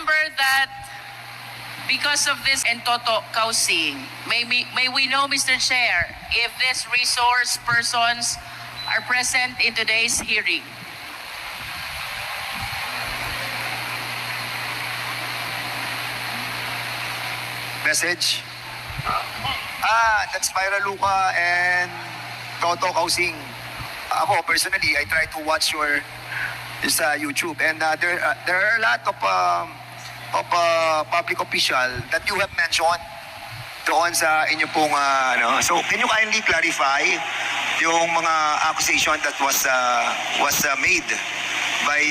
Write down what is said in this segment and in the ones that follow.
remember that because of this Entoto Kausing, may we know, Mr. Chair, if these resource persons are present in today's hearing? Message. That's Myra Luca and Toto Kausing. Ako personally, I try to watch your YouTube, and there are a lot of public official that you have mentioned doon sa inyo pong So can you kindly clarify yung mga accusation that was made by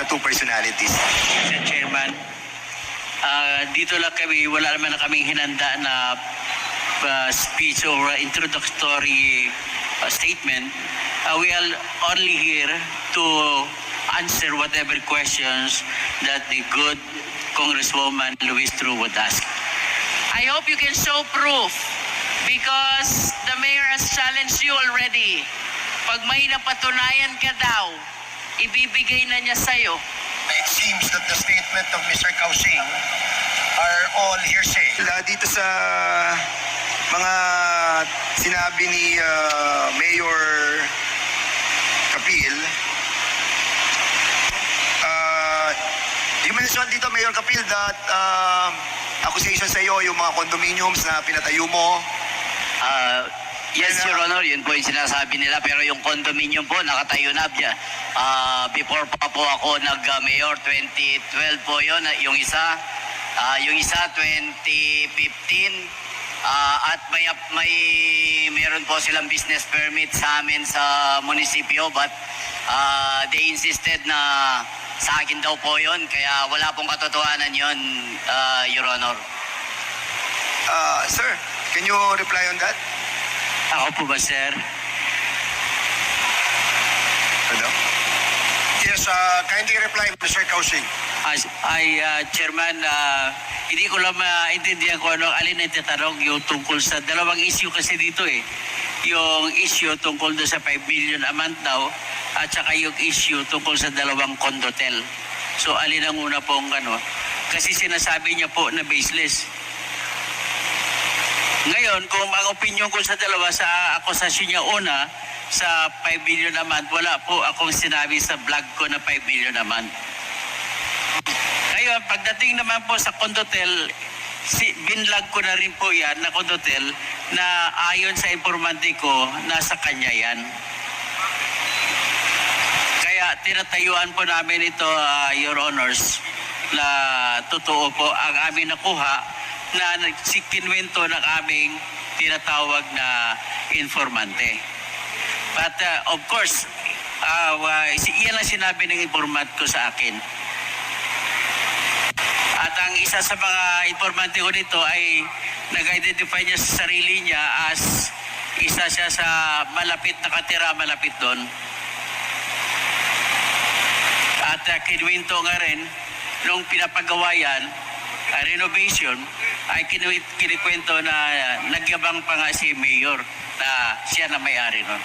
the two personalities? Mr. Chairman, dito lang kami, wala naman na kaming hinanda na speech or introductory statement. We are only here to answer whatever questions that the good Congresswoman Luis Tru would ask. I hope you can show proof because the mayor has challenged you already. Pag may napatunayan ka daw, ibibigay na niya sa'yo. It seems that the statement of Mr. Kausing are all hearsay. Dito sa mga sinabi ni Mayor Kapil, you mentioned dito, Mayor Kapil, that accusation sa iyo, yung mga condominiums na pinatayo mo. Yes, Your Honor, yun po yung sinasabi nila, pero yung condominium po, nakatayo na. Before pa po ako nag-mayor, 2012 po yun, yung isa 2015, at meron po silang business permit sa amin sa munisipyo, but they insisted na sa akin daw po yun, kaya wala pong katotohanan yun, Your Honor. Sir, can you reply on that? Ako po ba, sir? Hello? Yes, kindly reply, Mr. Kausing. Chairman, hindi ko lang maintindihan kung alin ang tatanong yung tungkol sa dalawang issue kasi dito eh. Yung issue tungkol doon sa 5 million a month daw at saka yung issue tungkol sa dalawang condotel. So alin ang una pong kasi sinasabi niya po na baseless. Ngayon, kung ang opinion ko sa dalawa sa akusasyon niya una, sa 5 million a month, wala po akong sinabi sa vlog ko na 5 million a month. Ngayon, pagdating naman po sa condotel, binlog ko na rin po yan na condotel na ayon sa informante ko, nasa kanya yan. Kaya tinatayuan po namin ito, Your Honors, na totoo po ang aming nakuha na kinwento ng aming tinatawag na informante. But of course, iyan ang sinabi ng informant ko sa akin. At ang isa sa mga informante ko nito ay nag-identify niya sa sarili niya as isa siya sa nakatira malapit doon. At kinwento nga rin, nung pinapagawa yan, renovation, ay kinikwento na nagyabang pa nga si Mayor na siya na may-ari nun.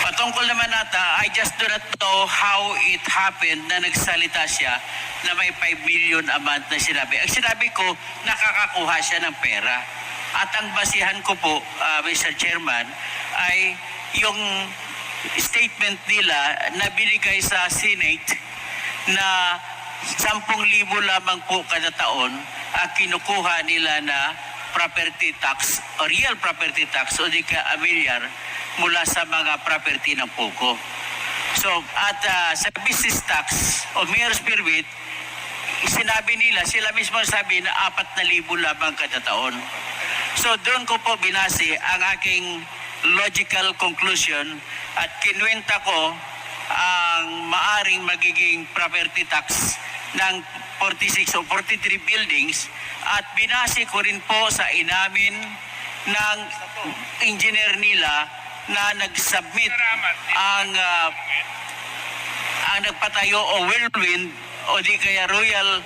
Patungkol naman I just do not know how it happened na nagsalita siya na may 5 million a month na sinabi. Ang sinabi ko, nakakakuha siya ng pera. At ang basihan ko po, Mr. Chairman, ay yung statement nila na binigay sa Senate na 10,000 lamang po kada taon ang kinukuha nila na property tax o real property tax o di ka amilyar mula sa mga property ng POGO. So at sa business tax o mayor's permit, sinabi nila, sila mismo sabi na 4,000 lamang kada taon. So doon ko po binase ang aking logical conclusion at kinwenta ko ang maaring magiging property tax ng 46 o 43 buildings at binase ko rin po sa inamin ng engineer nila na nag-submit ang nagpatayo o whirlwind o di kaya Royal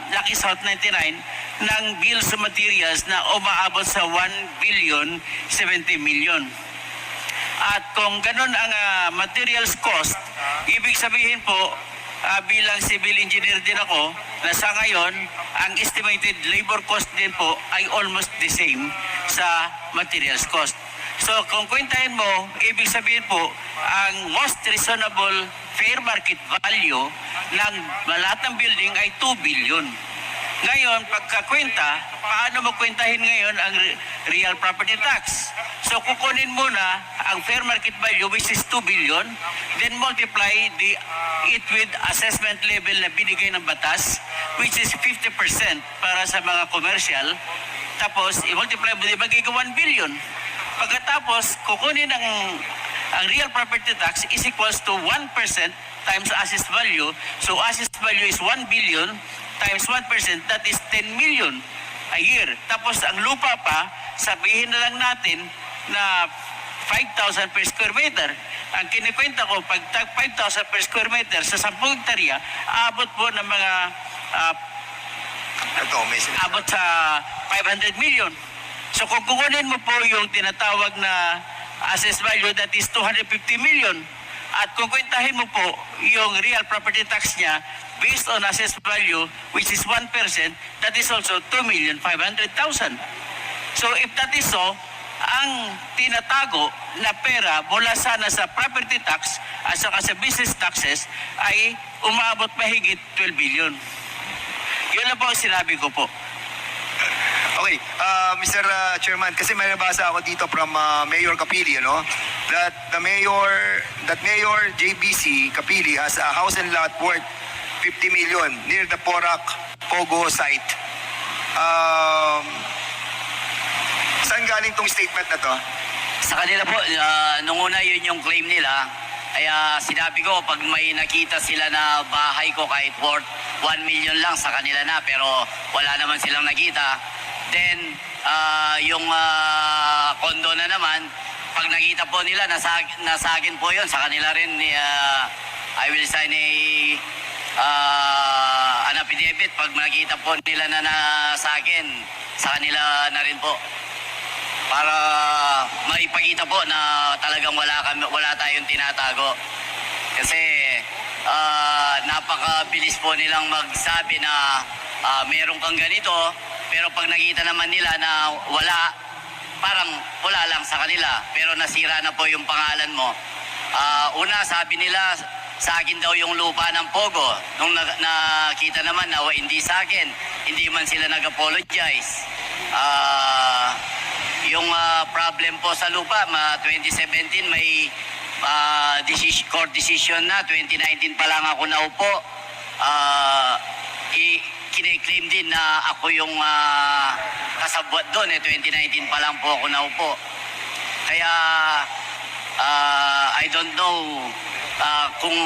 Lucky South 99 ng bills of materials na umaabot sa 1,070,000,000. At kung ganun ang materials cost, ibig sabihin po, bilang civil engineer din ako, na sa ngayon, ang estimated labor cost din po ay almost the same sa materials cost. So kung kwentahin mo, ibig sabihin po, ang most reasonable fair market value ng lahat ng building ay 2 billion. Ngayon, pagkakwenta, paano mo kwentahin ngayon ang real property tax? So kukunin mo na ang fair market value, which is 2 billion, then multiply it with assessment level na binigay ng batas, which is 50% para sa mga commercial. Tapos, i-multiply mo, ibagay ka 1 billion. Pagkatapos, kukunin ang real property tax is equals to 1% times assessed value. So assessed value is 1 billion times 1%, that is 10 million a year. Tapos ang lupa pa, sabihin na lang natin na 5,000 per square meter. Ang kinikwenta ko, pag 5,000 per square meter sa 10 hektarya, aabot po ng mga abot sa 500 million. So kung kukunin mo po yung tinatawag na assessed value, that is 250 million. At kung kwentahin mo po yung real property tax niya based on assessed value, which is 1%, that is also 2,500,000. So if that is so, ang tinatago na pera mula sana sa property tax at saka sa business taxes ay umabot mahigit 12 billion. Yun lang po ang sinabi ko po. Okay, Mr. Chairman, kasi may nabasa ako dito from Mayor Capili, that Mayor JBC Capili has a house and lot worth 50 million near the Porac Pogo site. Saan galing tong statement na to? Sa kanila po, nung una yun yung claim nila. Kaya sinabi ko, pag may nakita sila na bahay ko kahit worth 1 million lang sa kanila na, pero wala naman silang nakita. Then, yung condo na naman, pag nakita po nila, nasa akin po yun, sa kanila rin, I will sign an affidavit. Pag nakita po nila na sa akin, sa kanila na rin po. Para maipakita po na talagang wala tayong tinatago. Kasi napakabilis po nilang magsabi na meron kang ganito, pero pag nakita naman nila na wala, parang wala lang sa kanila, pero nasira na po yung pangalan mo. Una, sabi nila sa akin daw yung lupa ng Pogo. Nung nakita naman na hindi sa akin, hindi man sila nag-apologize. Yung problem po sa lupa, 2017 may court decision na, 2019 pa lang ako naupo. Kine-claim din na ako yung kasabwat doon, 2019 pa lang po ako naupo. Kaya I don't know kung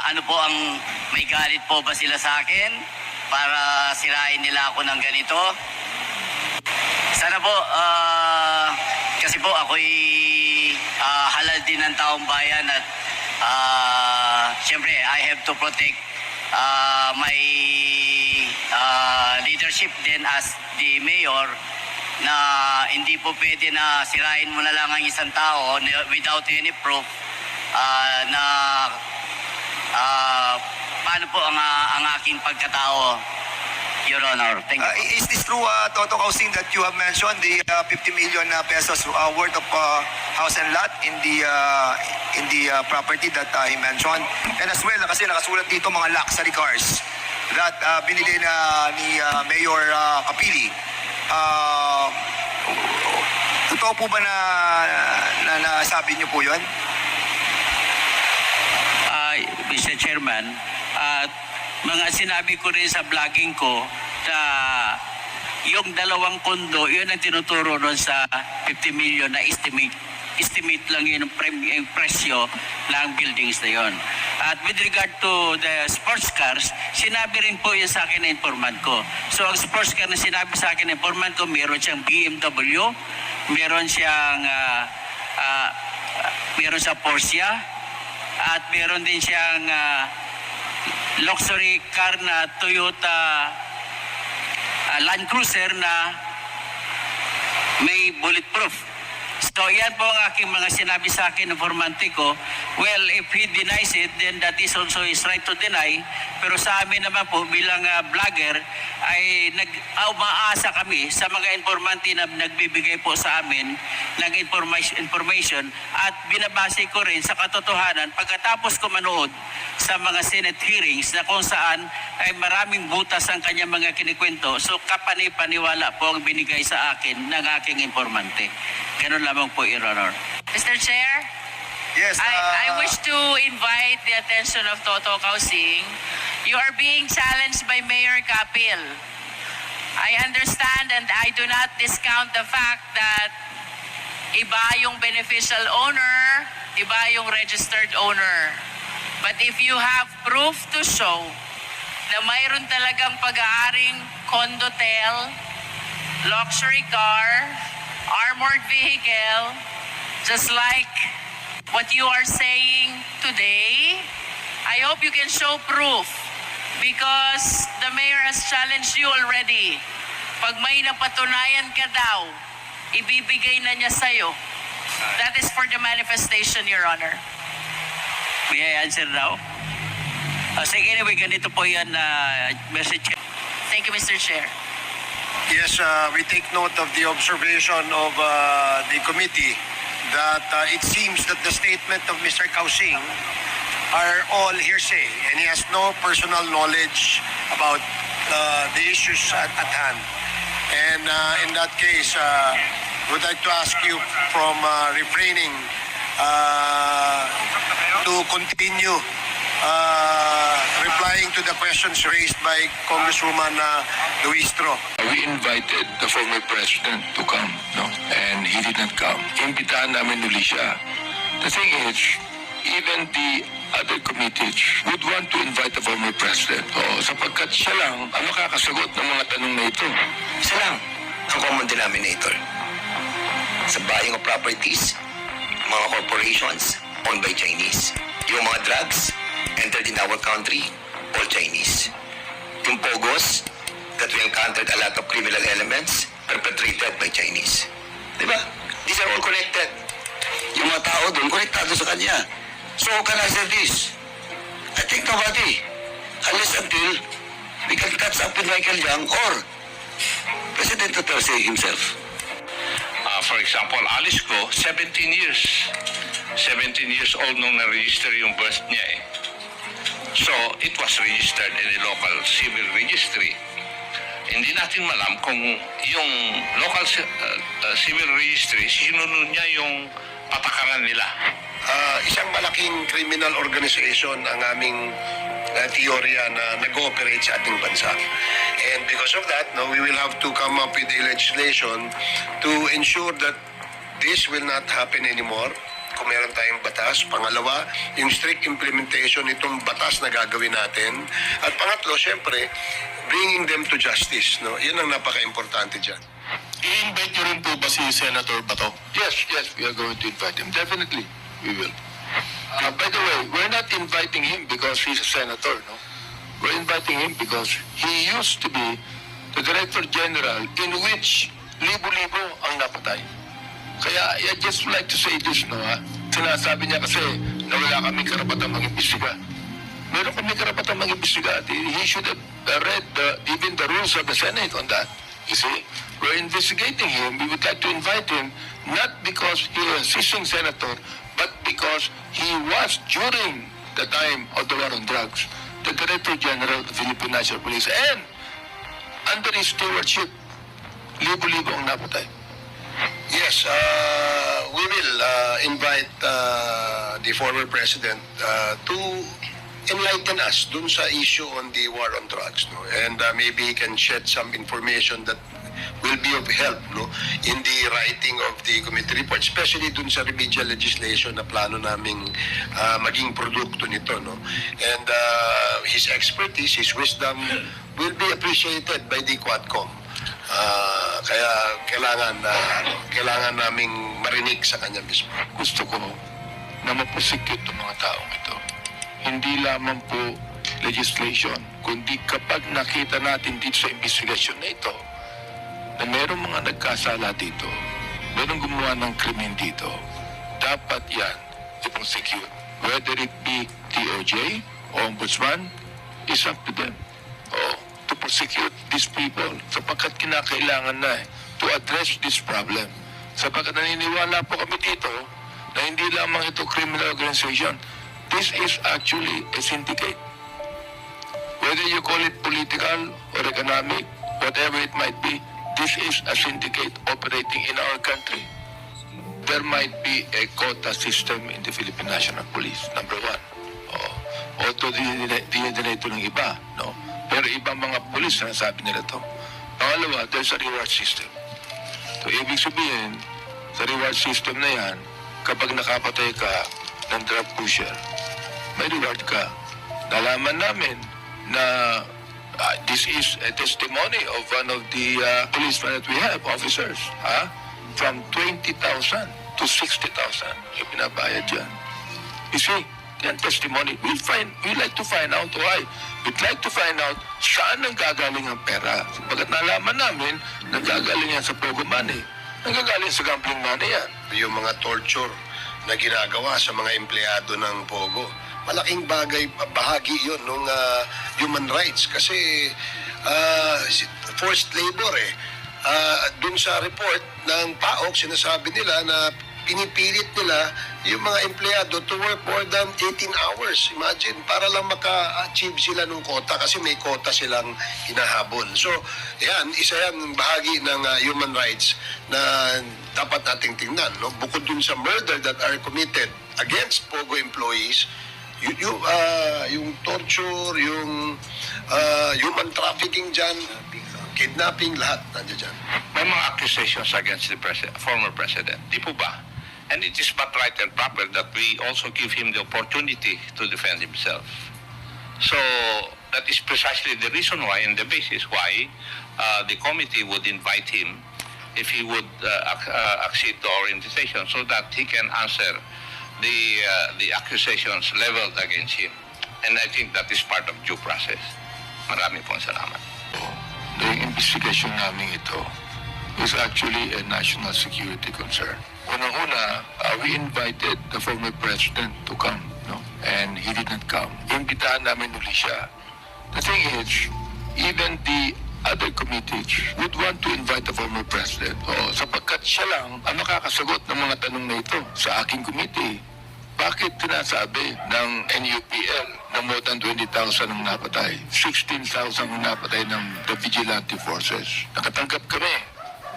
ano po ang may galit po ba sila sa akin para sirain nila ako ng ganito. Sana po, kasi po ako'y halal din ng taong bayan at siyempre I have to protect my leadership din as the mayor, na hindi po pwede na sirain mo na lang ang isang tao without any proof na paano po ang aking pagkatao. Your Honor, thank you. Is this true, Toto Kausing, that you have mentioned the 50 million pesos worth of house and lot in the property that he mentioned? And as well, kasi nakasulat dito mga luxury cars that binili na ni Mayor Capili. Totoo po ba na sabi niyo po yun? Mr. Chairman, mga sinabi ko rin sa vlogging ko na yung dalawang kondo, yun ang tinuturo doon sa 50 million na estimate lang yun yung presyo ng buildings na yun. At with regard to the sports cars, sinabi rin po yun sa akin na informant ko. So ang sports car na sinabi sa akin na informant ko, meron siyang BMW, meron siyang Porsche, at meron din siyang luxury car na Toyota Land Cruiser na may bulletproof. So yan po ang aking mga sinabi sa akin ng formante ko. Well, if he denies it, then that is also his right to deny. Pero sa amin naman po bilang vlogger ay umaasa kami sa mga informante na nagbibigay po sa amin ng information at binabase ko rin sa katotohanan pagkatapos ko manood sa mga Senate hearings na kung saan ay maraming butas ang kanyang mga kinikwento. So kapanipaniwala po ang binigay sa akin ng aking informante. Ganun lamang po, Your Honor. Mr. Chair, Yes. I wish to invite the attention of Toto Kausing. You are being challenged by Mayor Kapil. I understand and I do not discount the fact that iba yung beneficial owner, iba yung registered owner. But if you have proof to show na mayroon talagang pag-aaring condotel, luxury car, armored vehicle, just like what you are saying today, I hope you can show proof because the mayor has challenged you already. Pag may napatunayan ka daw, ibibigay na niya sa'yo. That is for the manifestation, Your Honor. May I answer now? Sige, anyway, ganito po yan, Mr. Chair. Thank you, Mr. Chair. Yes, we take note of the observation of the committee that it seems that the statement of Mr. Kausing are all hearsay and he has no personal knowledge about the issues at hand. And in that case, would like to ask you from refraining to continue replying to the questions raised by Congresswoman Luistro. We invited the former president to come, no? And he did not come. Imbitahan namin uli siya. The thing is, even the other committees would want to invite the former president. Sapagkat siya lang ang makakasagot ng mga tanong na ito. Isa lang ang common denominator. Sa buying of properties, mga corporations owned by Chinese. Yung mga drugs entered in our country, all Chinese. Yung pogos, that we encountered a lot of criminal elements perpetrated by Chinese. Diba? These are all connected. Yung mga tao doon, konektado sa kanya. So, can I say this? I think nobody, unless until we can catch up with Michael Yang or President Duterte himself. For example, Alice Go, 17 years. 17 years old nung na-register yung birth niya eh. So, it was registered in a local civil registry. Hindi natin malam kung yung local civil registry, sinunod niya yung patakaran nila. Isang malaking criminal organization ang aming teorya na nag-ooperate sa ating bansa. And because of that, no, we will have to come up with a legislation to ensure that this will not happen anymore. Kung meron tayong batas. Pangalawa, yung strict implementation nitong batas na gagawin natin. At pangatlo, syempre, bringing them to justice. No? Yun ang napaka-importante dyan. I-invite niyo rin po ba si Senator Bato? Yes, we are going to invite him. Definitely, we will. By the way, we're not inviting him because he's a senator, no? We're inviting him because he used to be the Director General in which libo-libo ang napatay. Kaya I just would like to say this, no, ha? Sinasabi niya kasi na wala kaming karapatang mag-imbestiga. Meron kaming karapatang mag-imbestiga. He should have read even the rules of the Senate on that. You see, we're investigating him. We would like to invite him, not because he is a sitting senator, but because he was, during the time of the war on drugs, the Director General of the Philippine National Police. And under his stewardship, libo-libo ang napatay. Yes, we will invite the former president to enlighten us dun sa issue on the war on drugs, no? And maybe he can shed some information that will be of help, no, in the writing of the committee report, especially dun sa remedial legislation na plano naming maging produkto nito, no. And his expertise, his wisdom will be appreciated by the Quadcom. Kaya kailangan naming marinig sa kanya mismo. Gusto ko na maprosecute ang mga taong ito. Hindi lamang po legislation, kundi kapag nakita natin dito sa investigasyon na ito, na mayroong mga nagkasala dito, merong gumawa ng krimen dito, dapat yan i-prosecute. Whether it be DOJ, Ombudsman, is up to them. To prosecute these people sapagkat kinakailangan na to address this problem. Sapagkat naniniwala po kami dito na hindi lamang ito criminal organization. This is actually a syndicate. Whether you call it political or economic, whatever it might be, this is a syndicate operating in our country. There might be a quota system in the Philippine National Police, number one. Although dinidinate ng iba, no? Pero ibang mga pulis na sabi nila to. Pangalawa, there's a reward system. So, ibig sabihin, sa reward system na yan, kapag nakapatay ka ng drug pusher, may reward ka. Nalaman namin na this is a testimony of one of the policemen that we have, officers. From 20,000 to 60,000 yung pinabayad dyan. You see, yan testimony. We'd like to find out why. We'd like to find out saan nanggagaling ang pera. Sapagkat nalaman namin, nanggagaling yan sa Pogo money. Nanggagaling sa gambling money yan. Yung mga torture na ginagawa sa mga empleyado ng Pogo, malaking bahagi yun ng human rights kasi forced labor dun sa report ng PAOK, sinasabi nila na pinipilit nila yung mga empleyado to work more than 18 hours. Imagine, para lang maka-achieve sila ng quota kasi may quota silang hinahabol. So, yan, isa yan bahagi ng human rights na dapat nating tingnan. No? Bukod dun sa murder that are committed against Pogo employees, yung torture, yung human trafficking dyan, kidnapping, lahat nandiyan dyan. May mga accusations against the former president. Di po ba? And it is but right and proper that we also give him the opportunity to defend himself. So that is precisely the reason why and the basis why the committee would invite him if he would accede to our invitation so that he can answer the accusations leveled against him. And I think that is part of due process. Maraming pong salamat. The investigation namin ito is actually a national security concern. Unang-una, we invited the former president to come, no? And he didn't come. Imbitahan namin uli siya. The thing is, even the other committees would want to invite the former president. Sapagkat siya lang ang makakasagot ng mga tanong na ito sa aking committee. Bakit sinasabi ng NUPL na more than 20,000 ang napatay? 16,000 ang napatay ng the vigilante forces. Nakatanggap kami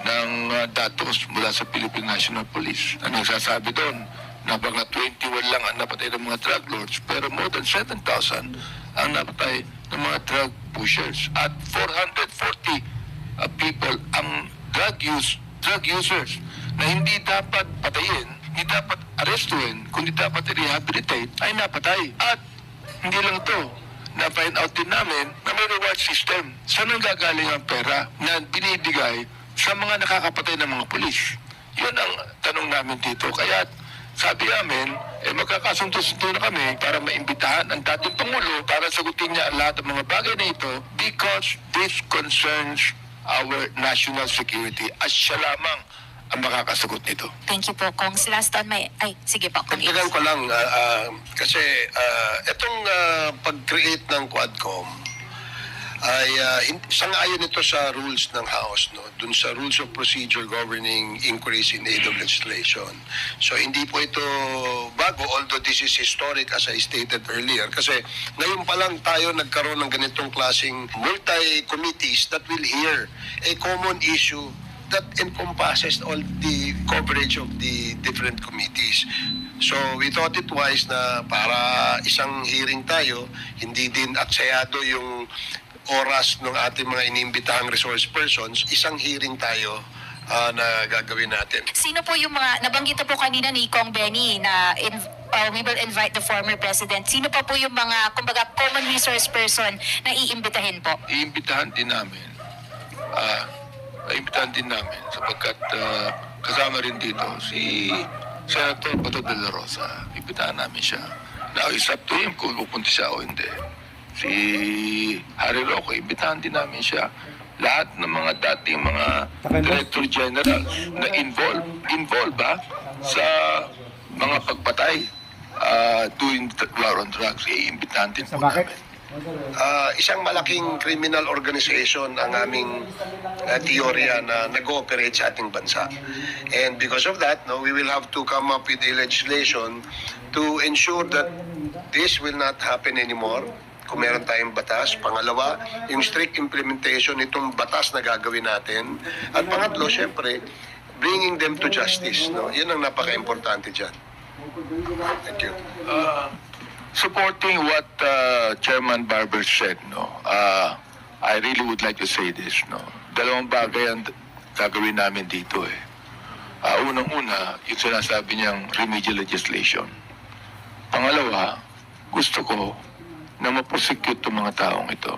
ng datos mula sa Philippine National Police na nagsasabi doon na mga 21 lang ang napatay ng mga drug lords pero more than 7,000 ang napatay ng mga drug pushers at 440 people ang drug users na hindi dapat patayin, hindi dapat arestuin, kundi dapat i-rehabilitate ay napatay. At hindi lang ito, na-find out din namin na may reward system. Saan ang gagaling ang pera na binibigay sa mga nakakapatay ng mga pulis? Yun ang tanong namin dito. Kaya sabi namin, magkakasundo-sundo na kami para maimbitahan ang dating Pangulo para sagutin niya ang lahat ng mga bagay na ito because this concerns our national security at siya lamang ang makakasagot nito. Thank you po, Kongs. Last on my... Ay, sige po, Kong. Dagdagan ko lang, kasi itong pag-create ng Quadcom ay sangayon ito sa rules ng House, no? Dun sa Rules of Procedure Governing Inquiries in Aid of Legislation. So hindi po ito bago, although this is historic as I stated earlier. Kasi ngayon pa lang tayo nagkaroon ng ganitong klaseng multi-committees that will hear a common issue that encompasses all the coverage of the different committees. So we thought it wise na para isang hearing tayo, hindi din aksayado yung oras ng ating mga inimbitahang resource persons, isang hearing tayo na gagawin natin. Sino po yung mga... Nabanggit na po kanina ni Kong Benny na we will invite the former president. Sino pa po yung mga, kumbaga, common resource person na iimbitahin po? Iimbitahan din namin. Iimbitahan din namin sapagkat kasama rin dito si Senator Bato de la Rosa. Iimbitahan namin siya. Now, it's up to him kung pupunta siya o hindi. si Harry Roque, imbitahan din namin siya. Lahat ng mga dating mga director general na involved sa mga pagpatay doing war on drugs, iimbitahan din po namin. Isang malaking criminal organization ang aming teorya na nag-ooperate sa ating bansa. And because of that, no, we will have to come up with a legislation to ensure that this will not happen anymore. Kung meron tayong batas. Pangalawa, yung strict implementation nitong batas na gagawin natin. At pangatlo, syempre, bringing them to justice. No? Yan ang napaka-importante dyan. Thank you. Supporting what Chairman Barber said, no, I really would like to say this, no. Dalawang bagay ang gagawin namin dito eh. Unang-una, yung sinasabi niyang remedial legislation. Pangalawa, gusto ko na ma-prosecute itong mga taong ito.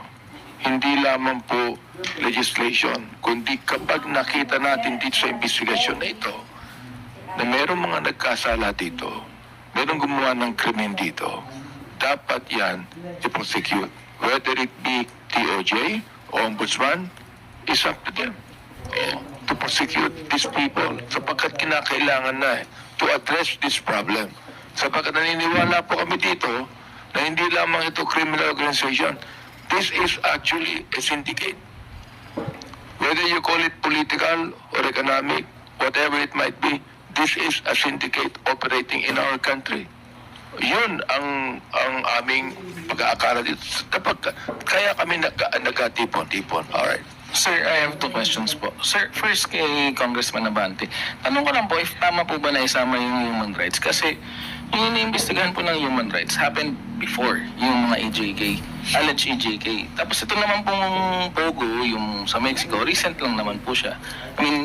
Hindi lamang po legislation, kundi kapag nakita natin dito sa investigasyon na ito, na merong mga nagkasala dito, merong gumawa ng krimen dito, dapat yan i-prosecute. Whether it be DOJ o Ombudsman, is up to them to prosecute these people sapagkat kinakailangan na to address this problem. Sapagkat naniniwala po kami dito na hindi lamang ito criminal organization. This is actually a syndicate. Whether you call it political or economic, whatever it might be, this is a syndicate operating in our country. Yun ang aming pag-aakala dito. Kaya kami nagkatipon-tipon. Alright. Sir, I have 2 questions po. Sir, first kay Congressman Abante. Tanong ko lang po if tama po ba na isama yung human rights? Kasi yung iniimbestigahan po ng human rights happened before yung mga EJK, alleged EJK. Tapos ito naman pong Pogo, yung sa Mexico, recent lang naman po siya. I mean,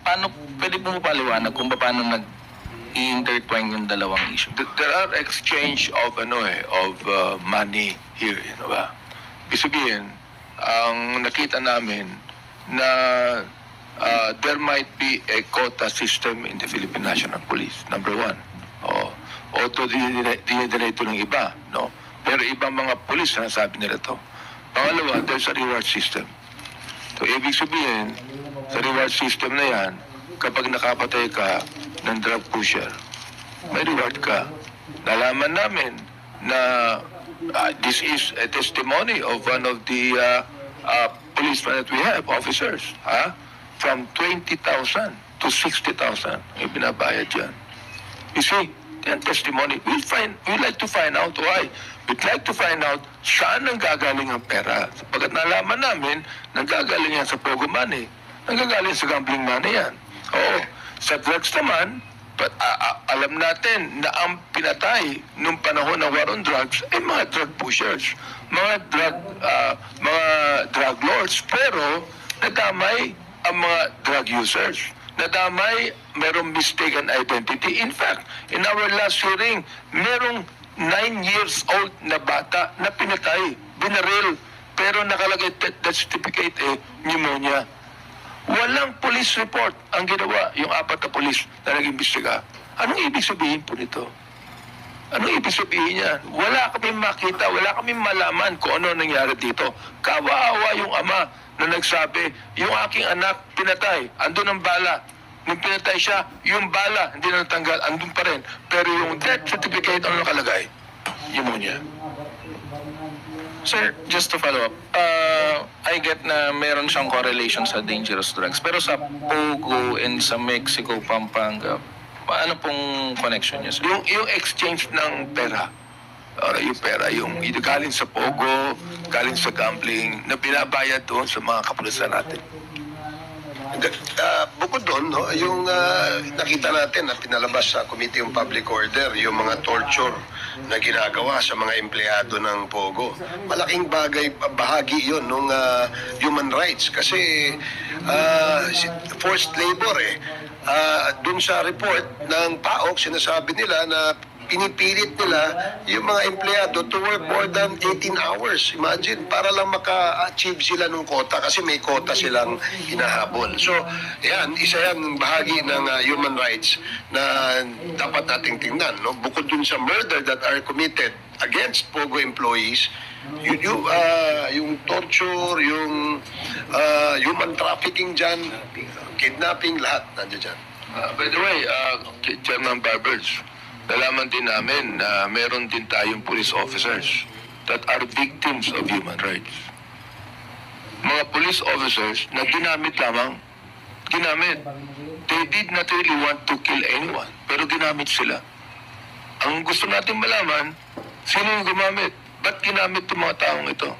paano, pwede po paliwanag kung paano i-intertwine yung dalawang issue? There are exchange of money here, ba? Ibig sabihin, ang nakita namin na there might be a quota system in the Philippine National Police, number 1. Although dinidinito ng iba, no? Pero ibang mga police na sabi nila to. Pangalawa, there's a reward system. So, ibig sabihin, sa reward system na yan, kapag nakapatay ka ng drug pusher, may reward ka. Nalaman namin na this is a testimony of one of the policemen that we have, officers, from 20,000 to 60,000 yung binabayad dyan. You see, yan testimony. We'd like to find out why. We'd like to find out saan ang gagaling ang pera. Sapagkat nalaman namin, nanggagaling yan sa Pogo money. Nanggagaling sa gambling money yan. Oo. Sa drugs naman, but alam natin na ang pinatay nung panahon ng war on drugs ay mga drug pushers, mga drug lords, pero nadamay ang mga drug users. Nadamay, merong mistaken identity. In fact, in our last hearing, merong 9 years old na bata na pinatay, binaril, pero nakalagay death certificate pneumonia. Walang police report ang ginawa yung 4 na police na nag-imbestiga. Anong ibig sabihin po nito? Anong ibig sabihin niyan? Wala kaming makita, wala kaming malaman kung ano nangyari dito. Kawawa yung ama na nagsabi, yung aking anak pinatay, andun ang bala. Nung pinatay siya, yung bala hindi na natanggal, andun pa rin. Pero yung death certificate, ano nakalagay? Pneumonia. Sir, just to follow up, I get na meron siyang correlation sa dangerous drugs. Pero sa Pogo and sa Mexico, Pampanga, paano pong connection niya, sir? Yung exchange ng pera, yung pera, yung galing sa Pogo, galing sa gambling, na binabayad doon sa mga kapulisan natin. Bukod doon, no, yung nakita natin na pinalabas sa Committee on Public Order, yung mga torture na ginagawa sa mga empleyado ng Pogo. Malaking bahagi yun ng human rights kasi forced labor dun sa report ng PAOK, sinasabi nila na pinipilit nila yung mga empleyado to work more than 18 hours. Imagine, para lang maka-achieve sila ng quota kasi may quota silang hinahabol. So, yan, isa yan bahagi ng human rights na dapat nating tingnan. No? Bukod dun sa murder that are committed against POGO employees, yung torture, yung human trafficking dyan, kidnapping, lahat nandiyan dyan. By the way, Chairman Barbers, nalaman din namin na meron din tayong police officers that are victims of human rights. Mga police officers na ginamit. They did not really want to kill anyone, pero ginamit sila. Ang gusto natin malaman, sino yung gumamit? Ba't ginamit itong mga taong ito?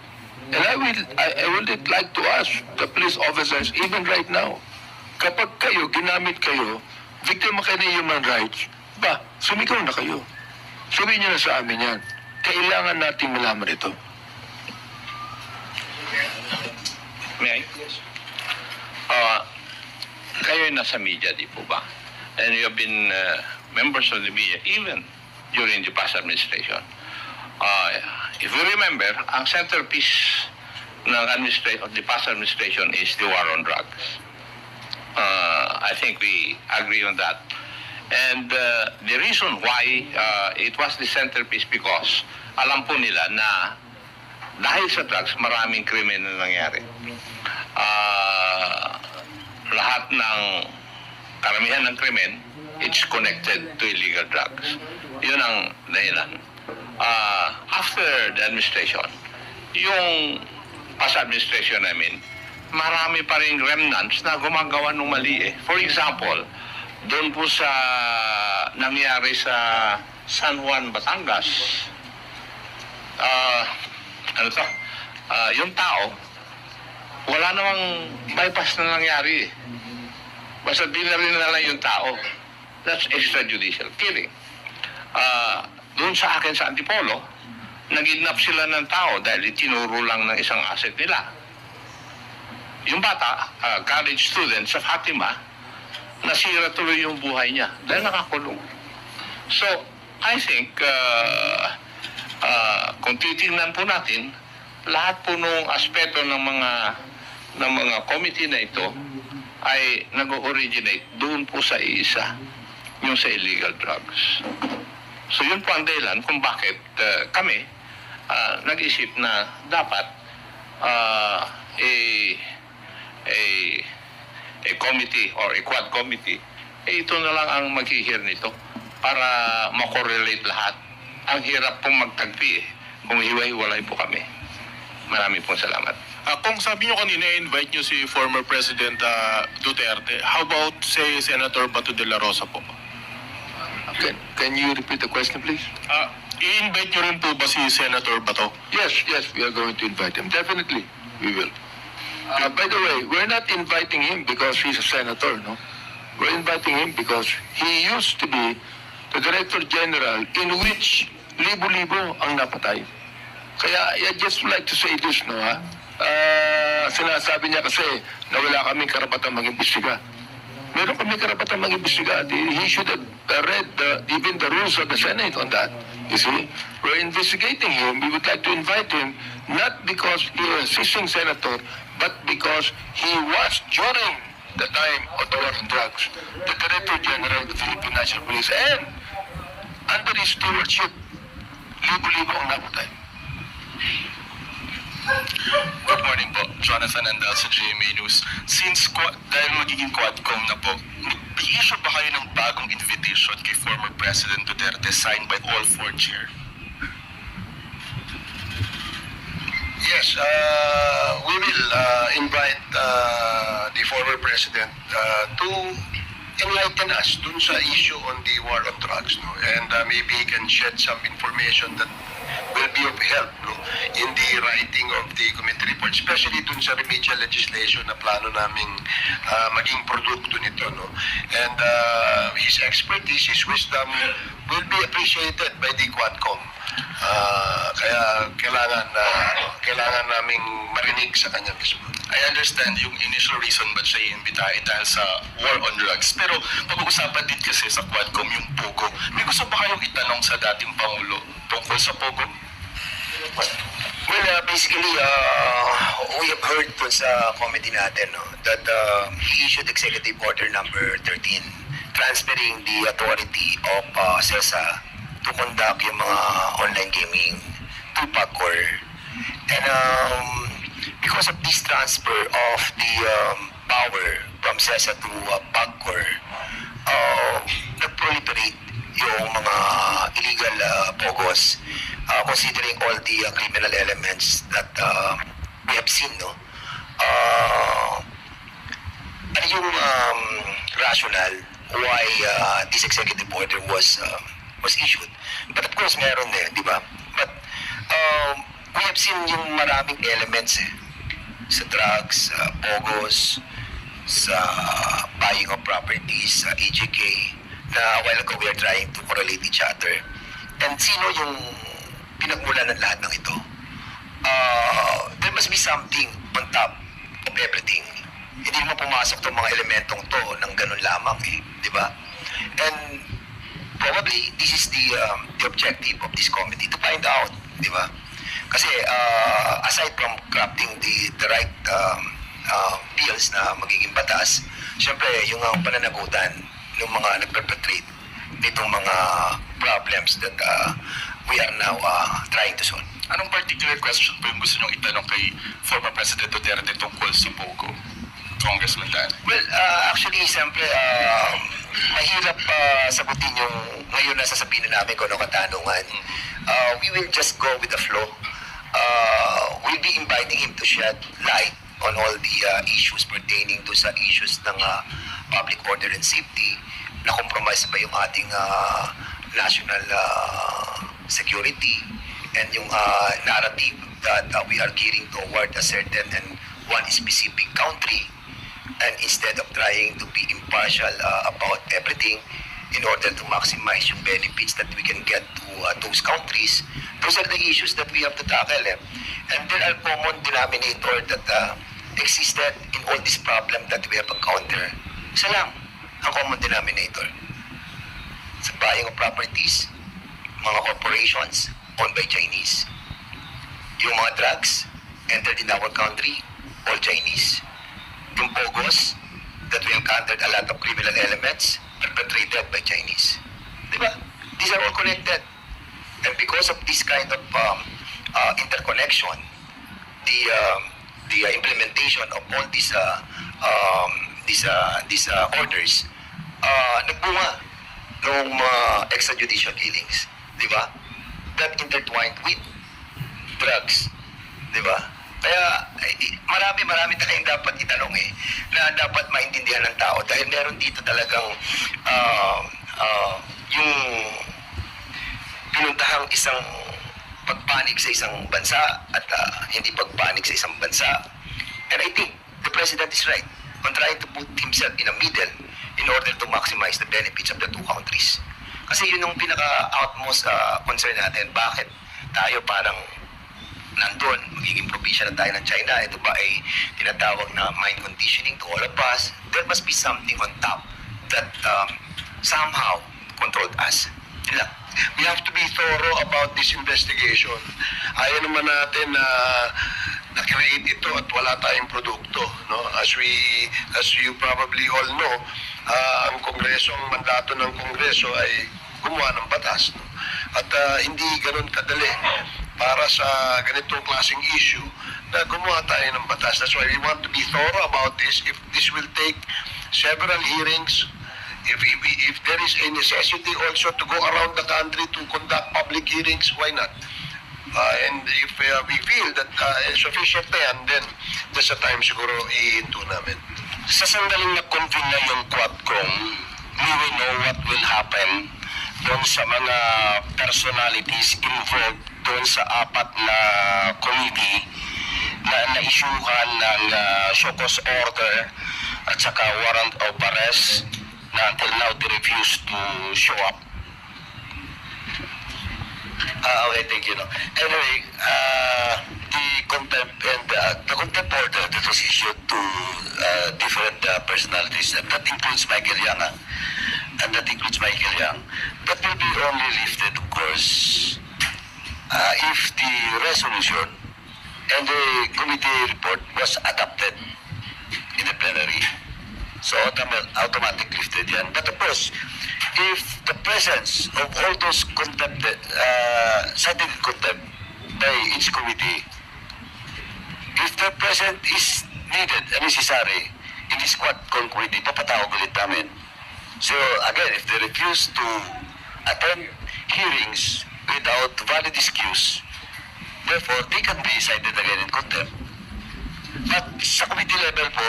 And I would like to ask the police officers, even right now, kapag ginamit kayo, victim kayo ng human rights, sumigaw na kayo. Sabihin niyo na sa amin yan. Kailangan nating malaman ito. May I? Kayo nasa media, di po ba? And you have been members of the media even during the past administration. If you remember, ang centerpiece of the past administration is the war on drugs. I think we agree on that. And the reason why it was the centerpiece because alam po nila na dahil sa drugs, maraming krimen na nangyari. Lahat ng karamihan ng krimen, it's connected to illegal drugs. Yun ang dahilan. After the administration, yung past administration namin, marami pa rin remnants na gumagawa ng mali eh. For example, doon po sa nangyari sa San Juan, Batangas, yung tao, wala namang bypass na nangyari eh. Basta dinaril na lang yung tao. That's extrajudicial killing. Doon sa akin sa Antipolo, nag-kidnap sila ng tao dahil itinuro lang ng isang asset nila. Yung bata, college student sa Fatima, nasira tuloy yung buhay niya dahil nakakulong. So, I think, kung titingnan po natin, lahat po nung aspeto ng mga committee na ito ay nag-originate doon po sa isa, yung sa illegal drugs. So yun po ang dahilan kung bakit kami nag-isip na dapat a committee or a quad committee, ito na lang ang mag-hear nito para makorelate lahat. Ang hirap pong magtagpi kung hiwa-hiwalay po kami. Maraming pong salamat. Kung sabi nyo kanina, invite nyo si former President Duterte, how about, say, Senator Bato de la Rosa po? Can you repeat the question, please? I-invite nyo rin po ba si Senator Bato? Yes, we are going to invite him. Definitely, we will. By the way, we're not inviting him because he's a senator, no? We're inviting him because he used to be the Director General in which libo-libo ang napatay. Kaya I just would like to say this, no, ha? Sinasabi niya kasi na wala kaming karapatang mag-imbestiga. Meron kaming karapatang mag-imbestiga. He should have read even the rules of the Senate on that. You see, we're investigating him. We would like to invite him, not because he is a sitting senator, but because he was during the time of the war on drugs, the Director General of the Philippine National Police, and under his stewardship, libo-libo ang napatay. Good morning po, Jonathan Andal sa GMA News. Since dahil magiging Quadcom na po, mag-issue ba kayo ng bagong invitation kay former President Duterte signed by all four chair? Yes, we will invite the former president to enlighten us dun sa issue on the war on drugs, no? And maybe he can shed some information that will be of help, no, in the writing of the committee report, especially dun sa remedial legislation na plano naming maging produkto nito, no. And his expertise, his wisdom will be appreciated by the Quadcom. Kaya kailangan naming marinig sa kanya mismo. I understand yung initial reason ba't siya iimbitahin dahil sa war on drugs. Pero pag-uusapan din kasi sa Quadcom yung POGO. May gusto ba kayong itanong sa dating Pangulo tungkol sa POGO? Well, basically, we have heard po sa committee natin, no, that he issued Executive Order number 13 transferring the authority of CESA to conduct yung mga online gaming to PAGCOR. And because of this transfer of the power from CESA to PAGCOR, nag-proliferate yung mga illegal POGOs, considering all the criminal elements that we have seen, no? Ano yung rationale why this executive order was issued? But of course, meron din, di ba? But we have seen yung maraming elements sa drugs, sa POGOs, sa buying of properties, sa EJK, na a while ago we are trying to correlate each other. And sino yung pinagmulan ng lahat ng ito? There must be something on top of everything. Hindi mo pumasok itong mga elementong to ng ganun lamang di ba? And probably this is the objective of this committee, to find out, di ba? Kasi aside from crafting the right bills na magiging batas, syempre yung pananagutan ng mga nagperpetrate nitong mga problems that we are now trying to solve. Anong particular question po yung gusto nyong itanong kay former President Duterte tungkol sa POGO? Congressman Dan. Well, actually, siyempre, mahirap sagutin yung ngayon na sasabihin namin kung ano katanungan. We will just go with the flow. We'll be inviting him to shed light on all the issues pertaining to sa issues ng public order and safety, na compromise ba yung ating national security, and yung narrative that we are gearing toward a certain and one specific country, and instead of trying to be impartial about everything in order to maximize yung benefits that we can get to those countries, those are the issues that we have to tackle. And there are common denominator that existed in all this problem that we have encountered. Isa lang ang common denominator. Sa buying of properties, mga corporations owned by Chinese. Yung mga drugs entered in our country, all Chinese. Yung POGOs, that we encountered a lot of criminal elements perpetrated by Chinese. Diba? These are all connected. And because of this kind of interconnection, the implementation of all these orders, nagbunga ng extrajudicial killings. Diba? That intertwined with drugs. Diba? Kaya marami tayong dapat itanong na dapat maintindihan ng tao, dahil meron dito talagang yung pinuntahang isang pagpanig sa isang bansa at hindi pagpanig sa isang bansa. And I think the President is right on trying to put himself in a middle in order to maximize the benefits of the two countries. Kasi yun yung pinaka-outmost concern natin. Bakit tayo parang nandun, magiging probinsya na tayo ng China? Ito ba ay tinatawag na mind conditioning to all of us? There must be something on top that somehow controlled us. Yun lang. We have to be thorough about this investigation. Ayaw naman natin na na-create ito at wala tayong produkto, no? As you probably all know, ang Kongreso, ang mandato ng Kongreso ay gumawa ng batas, no? At hindi ganun kadali para sa ganitong klaseng issue na gumawa tayo ng batas. That's why we want to be thorough about this. If this will take several hearings, if there is a necessity also to go around the country to conduct public hearings, why not? And if we feel that sufficient na yan, then there's a time siguro ihinto namin. Sa sandaling na-convene na yung Quadcom, we will know what will happen doon sa mga personalities involved doon sa apat na committee na na-issuehan ng show cause order at saka warrant of arrest na until now they refuse to show up. Okay, thank you. No. Anyway, the contempt order that was issued to different personalities, and that includes Michael Yang, that will be only lifted, of course, if the resolution and the committee report was adopted in the plenary. So automatic lifted yan. But of course, if the presence of all those contempt, cited in contempt by each committee, if their presence is needed and necessary in this Quadcom committee, papatawag ulit namin. So again, if they refuse to attend hearings without valid excuse, therefore they can be cited again in contempt. But sa committee level po,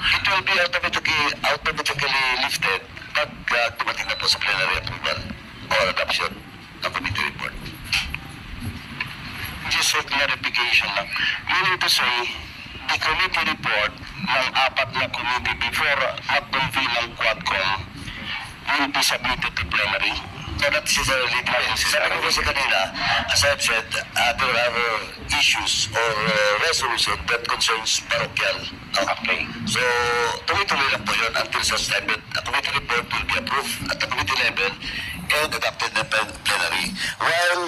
it will be automatically lifted pag dumating na po sa plenary approval or adoption ng committee report. Just for clarification lang, meaning to say, the committee report ng 4 na committee before mag-convene ng Quadcom will be submitted to plenary. No, not necessarily. Sabi ko sa kanila, as I've said, there are other issues or resolution that concerns parochial. Okay. So, tuloy-tuloy lang po yun until such time that a committee report will be approved at the committee level and adopted in the plenary. While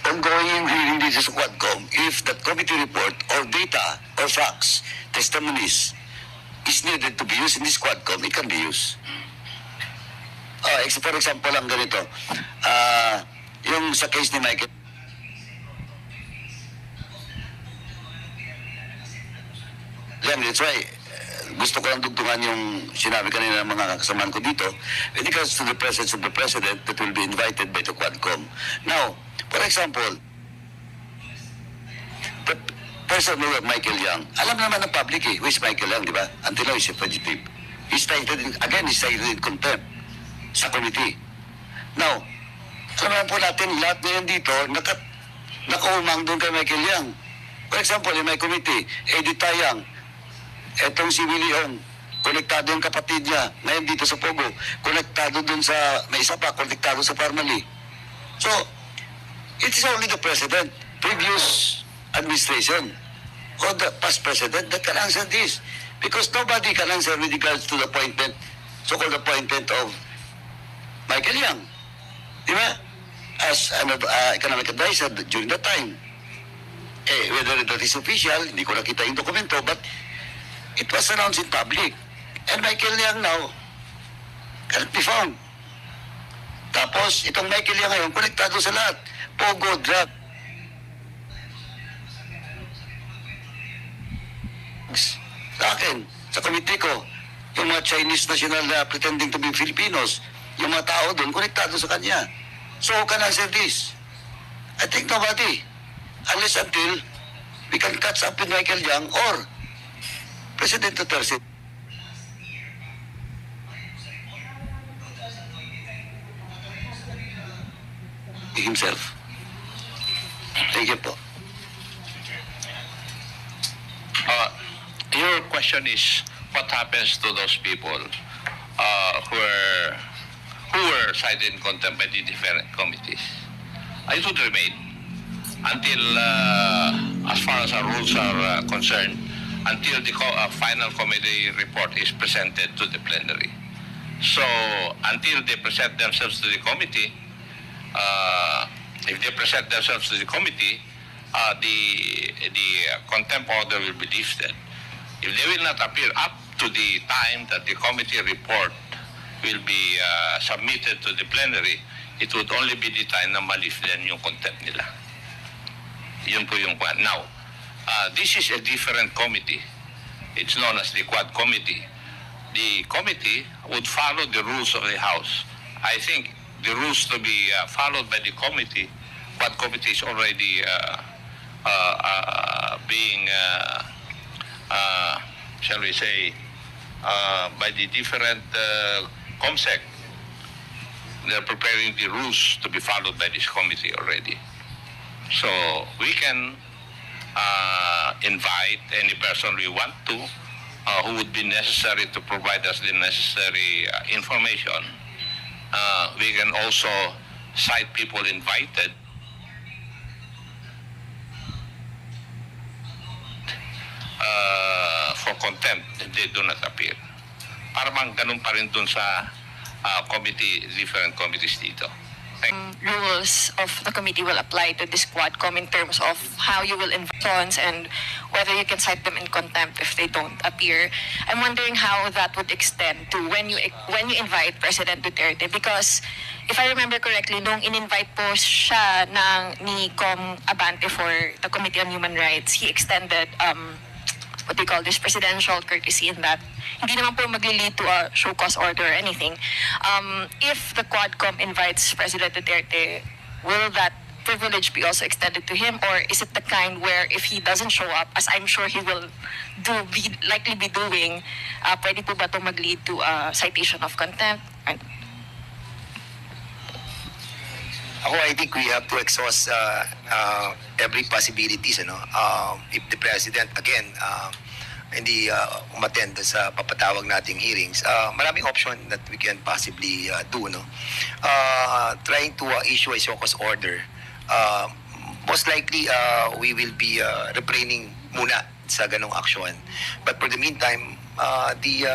ongoing hearing this is Quadcom, if that committee report or data or facts, testimonies is needed to be used in this Quadcom, it can be used. For example, lang ganito, yung sa case ni Michael, that's why, gusto ko lang dugtungan yung sinabi kanina ng mga kasamaan ko dito when it comes to the presence of the President that will be invited by the Quadcom. Now, for example, the person who Michael Yang, alam naman ng public who is Michael Yang, di ba? Until now, he's a fugitive. He's cited in contempt sa committee. Now, alam po natin, lahat na yan dito, nakaumang doon kay Michael Yang. For example, in my committee, Edith Tayang, etong si Willie Ong, konektado yung kapatid niya, ngayon dito sa Pogo, konektado doon sa, may isa pa, konektado sa Parmali. So, it is only the President, previous administration, or the past President that can answer this. Because nobody can answer with regards to the appointment, so-called appointment of Michael Yang. Di ba? As an economic advisor during that time. Whether that is official, hindi ko nakita yung dokumento, but it was announced in public. And Michael Yang now cannot be found. Tapos, itong Michael Yang ngayon, konektado sa lahat. Pogo, drug. Sa akin, sa committee ko, yung mga Chinese national na pretending to be Filipinos, yung mga tao doon, konektado sa kanya. So, who can answer this? I think nobody. Unless until we can catch up with Michael Yang or President Duterte himself. Thank you po. Your question is what happens to those people who were cited in contempt by the different committees. It would remain until, as far as our rules are concerned, until the final committee report is presented to the plenary. So, until they present themselves to the committee, if they present themselves to the committee, the contempt order will be lifted. If they will not appear up to the time that the committee report will be submitted to the plenary, it would only be the time na ma-lift din yung contempt nila. Yun po yung plan. Now, this is a different committee. It's known as the Quad Committee. The committee would follow the rules of the House. I think the rules to be followed by the committee, Quad Committee is already being, shall we say, by the different COMSEC. They're preparing the rules to be followed by this committee already. So we can invite any person we want to who would be necessary to provide us the necessary information. We can also cite people invited for contempt if they do not appear. Para bang ganun pa rin dun sa different committees dito. rules of the committee will apply to this Quadcom in terms of how you will invite funds and whether you can cite them in contempt if they don't appear. I'm wondering how that would extend to when you invite President Duterte, because if I remember correctly, nung in-invite po siya ni Com Abante for the Committee on Human Rights, he extended what do you call this, presidential courtesy in that hindi naman po magli-lead to a show cause order or anything. If the Quadcom invites President Duterte, will that privilege be also extended to him, or is it the kind where if he doesn't show up, as I'm sure he will likely be doing, pwede po ba ito mag-lead to a citation of contempt? Ako, I think we have to exhaust every possibilities, if the president, again, hindi umattend sa papatawag nating hearings, maraming option that we can possibly do, no? Trying to issue a show cause order, most likely we will be refraining muna sa ganong aksyon. But for the meantime, the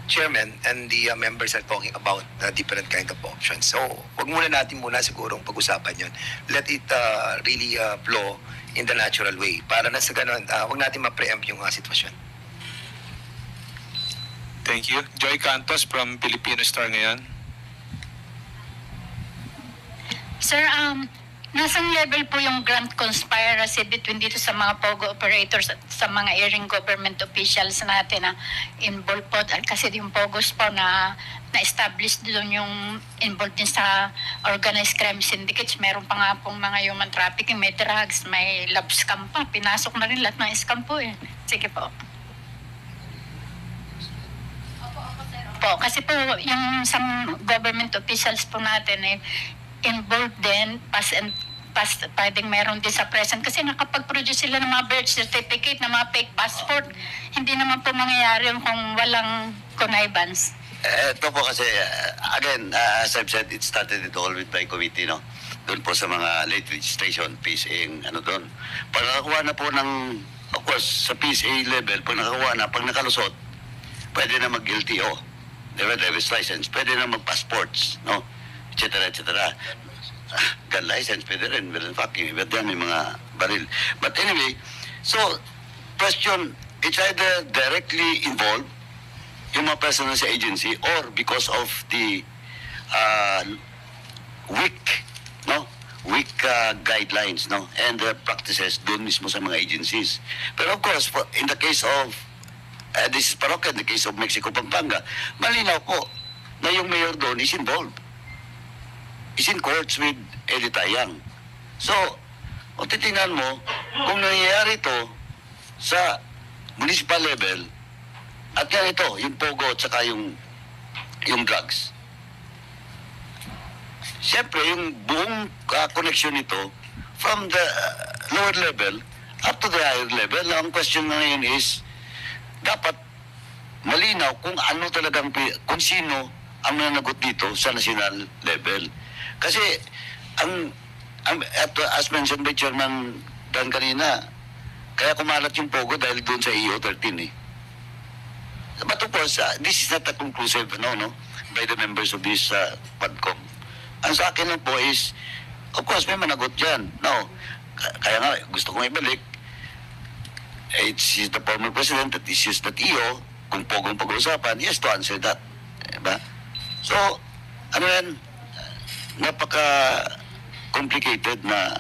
chairman and the members are talking about different kind of options. So, wag muna natin sigurong pag-usapan yun. Let it really flow in the natural way. Para na sa ganun, wag natin ma-preempt yung sitwasyon. Thank you. Joy Cantos from Filipino Star ngayon. Sir, nasang level po yung grand conspiracy between dito sa mga POGO operators at sa mga airing government officials natin na involved po? Kasi yung POGOs po na-establish doon yung involved din sa organized crime syndicates. Meron pa nga pong mga human trafficking, may drugs, may love scam pa. Pinasok na rin lahat ng scam po eh. Sige po. Po, kasi po yung some government officials po natin involved din, pwedeng meron din sa present kasi nakapag-produce sila ng mga birth certificate, ng mga fake passport. Hindi naman po mangyayari kung walang connivance. Ito po kasi, again, as I've said, it started it all with my committee, no? Doon po sa mga late registration, PSA, doon. Pag nakakuha na po ng, of course, sa PSA level, pag nakakuha na, pag nakalusot, pwede na mag-LTO, driver's license, pwede na mag-passports, no? etc. Gun license, pwede rin, well, fucking, but then may mga baril. But anyway, so, question, it's either directly involved yung mga personal sa agency or because of the weak guidelines, no, and the practices doon mismo sa mga agencies. Pero of course, in the case of, this is Parokya, in the case of Mexico, Pampanga, malinaw po na yung mayor doon is involved. Is in courts with Eddie Tayang. So, kung titingnan mo, kung nangyayari ito sa municipal level, at yan ito, yung POGO at saka yung drugs. Siyempre, yung buong connection nito from the lower level up to the higher level, ang question na ngayon is, dapat malinaw kung ano talagang, kung sino ang nanagot dito sa national level. Kasi, as mentioned by Chairman Dan kanina, kaya kumalat yung POGO dahil doon sa EO 13 eh. But of course, this is not a conclusive, no, by the members of this Quadcom. Ang sa akin lang po is, of course, may managot dyan. No, kaya nga, gusto kong ibalik, it's the former president that issues that EO, kung POGO ang pag-uusapan, he has to answer that. Diba? So, ano yan, napaka-complicated na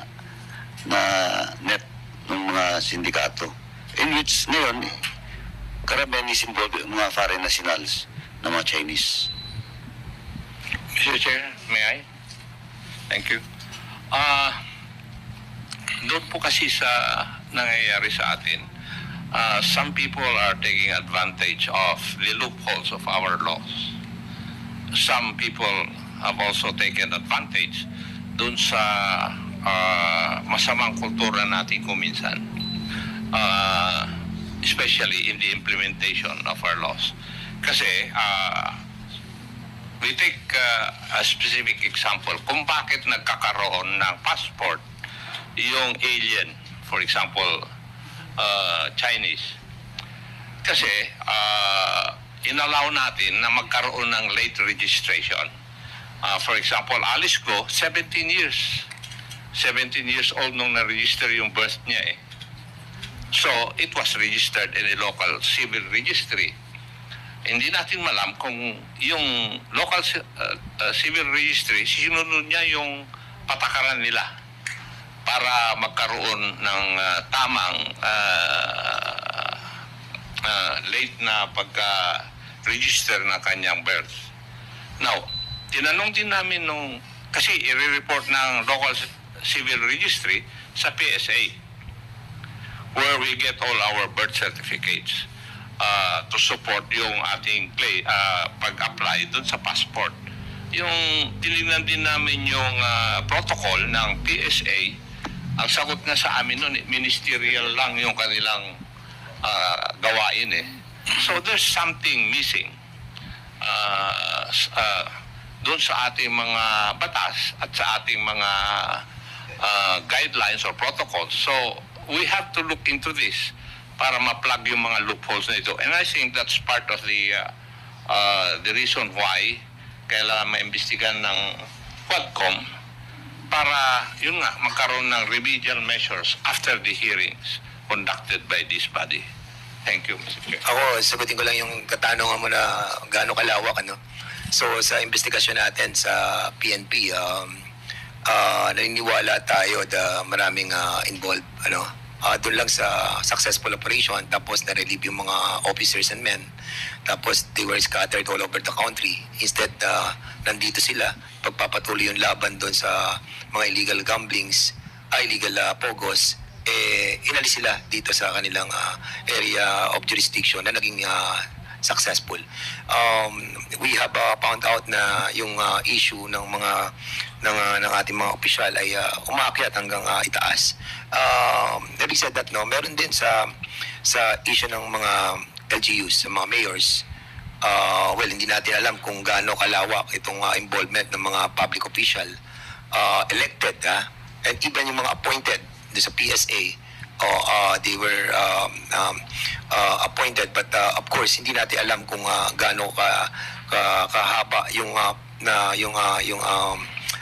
net ng mga sindikato in which ngayon karamihan is involved yung mga foreign nationals na mga Chinese. Mr. Chair, may I? Thank you. Doon po kasi sa nangyayari sa atin, some people are taking advantage of the loopholes of our laws. Some people have also taken advantage dun sa masamang kultura natin kuminsan, especially in the implementation of our laws. Kasi we take a specific example kung bakit nagkakaroon ng passport yung alien, for example, Chinese. Kasi inallow natin na magkaroon ng late registration For example, Alice Go, 17 years. 17 years old nung na-register yung birth niya eh. So, it was registered in a local civil registry. Hindi natin malam kung yung local civil registry, sinunod niya yung patakaran nila para magkaroon ng tamang late na pagka-register ng kanyang birth. Now, tinanong din namin kasi i-report ng local civil registry sa PSA where we get all our birth certificates to support yung ating pag-apply dun sa passport. Yung tinignan din namin yung protocol ng PSA, ang sagot na sa amin nun, ministerial lang yung kanilang gawain eh. So there's something missing doon sa ating mga batas at sa ating mga guidelines or protocols. So we have to look into this para ma-plug yung mga loopholes na ito. And I think that's part of the reason why kailangan maimbestigan ng Quadcom para yun nga magkaroon ng remedial measures after the hearings conducted by this body. Thank you, Mr. Chair. Ako, sagutin ko lang yung katanungan mo na gaano kalawak, ano? So, sa investigasyon natin sa PNP, naniniwala tayo na maraming involved, ano? Doon lang sa successful operation, tapos na-relieve yung mga officers and men. Tapos, they were scattered all over the country. Instead, nandito sila, pagpapatuloy yung laban doon sa mga illegal gamblings, illegal pogos, inalis sila dito sa kanilang area of jurisdiction na naging successful. We have found out na yung issue ng ng ating mga opisyal ay umaakyat hanggang itaas. Having said that, no, meron din sa issue ng mga LGUs, sa mga mayors. Well, hindi natin alam kung gaano kalawak itong involvement ng mga public official elected, and even yung mga appointed sa PSA, they were appointed, but of course hindi natin alam kung gaano kahaba yung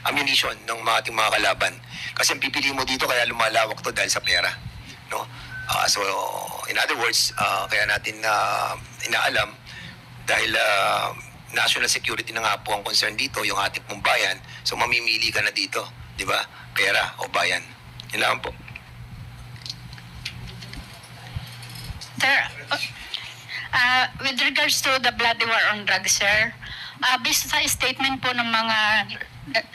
ammunition ng ating mga kalaban. Kasi ang pipili mo dito kaya lumalawak to dahil sa pera, no? So in other words, kaya natin inaalam dahil national security na nga po ang concern dito, yung ating pong bayan. So mamimili ka na dito, di ba? Pera o bayan. Yun lang po. Sir, with regards to the bloody war on drugs, sir, based sa statement po ng mga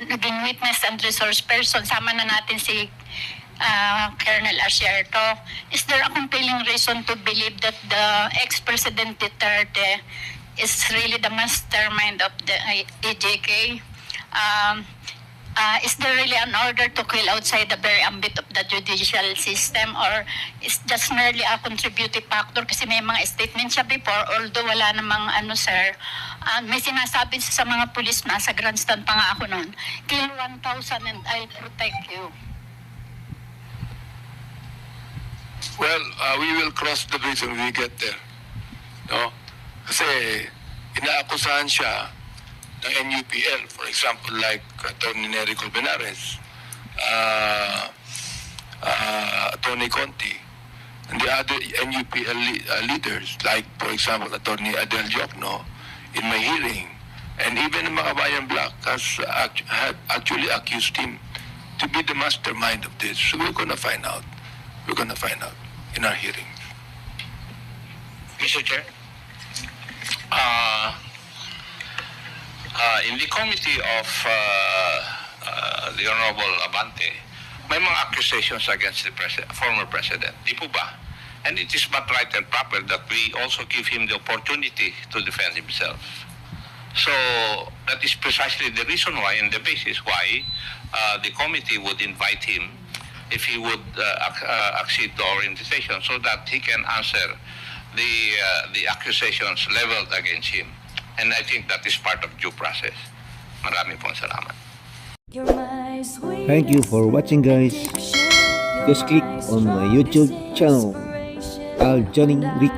naging witness and resource person, sama na natin si Colonel Asierto, is there a compelling reason to believe that the ex-President Duterte is really the mastermind of the EJK? Is there really an order to kill outside the very ambit of the judicial system, or is just merely a contributive factor? Kasi may mga statement siya before, although wala namang sir, may sinasabi siya sa mga pulis, nasa grandstand pa nga ako noon, kill 1,000 and I'll protect you. Well, we will cross the bridge when we get there. No? Kasi inaakusahan siya ng NUPL, for example, like Attorney Nery Colmenares, Attorney Conti, and the other NUPL leaders, like, for example, Attorney Adel Jokno, in my hearing, and even Makabayan Black had actually accused him to be the mastermind of this. So we're going to find out. We're going to find out in our hearings. Mr. Chair, in the committee of the Honorable Abante, may mga accusations against the former president. Di po ba? And it is but right and proper that we also give him the opportunity to defend himself. So that is precisely the reason why and the basis why the committee would invite him if he would accede to our invitation so that he can answer the accusations leveled against him. And I think that is part of due process. Maraming pong salamat. Thank you for watching, guys. Just click on my YouTube channel, Al Johnny Rick.